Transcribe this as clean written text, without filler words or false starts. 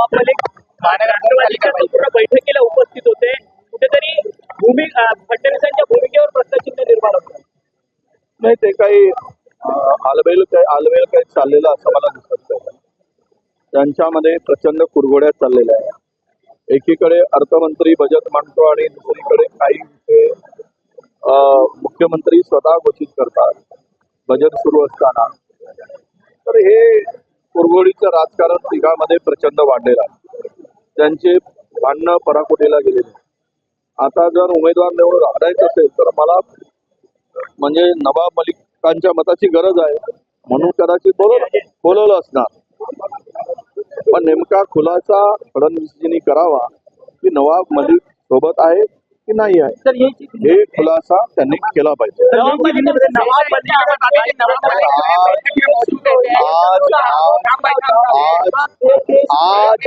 नवाब मलिक राष्ट्रवादीच्या पूर्ण बैठकीला उपस्थित होते. कुठेतरी फडणवीसांच्या भूमिकेवर प्रश्नचिन्ह निर्माण होतं. नाही, ते काही आलबेल काही चाललेलं असं मला दिसत नाही. त्यांच्यामध्ये प्रचंड कुरघोड्या चाललेल्या आहे. एकीकडे अर्थमंत्री बजेट मांडतो आणि दुसरीकडे काही विषय मुख्यमंत्री स्वतः घोषित करतात बजेट सुरू असताना. तर हे कुरघोडीचं राजकारण तिघामध्ये प्रचंड वाढलेलं आहे. त्यांचे भांडणं पराकोटीला गेलेले. आता जर उमेदवार निवडून आणायचं असेल तर मला म्हणजे नवाब मलिकांच्या मताची गरज आहे म्हणून कदाचित बोलवलं असणार. पण नेमका खुलासा फडणवीसजींनी करावा की नवाब मलिक सोबत आहे की नाही आहे हे खुलासा त्यांनी केला पाहिजे. आज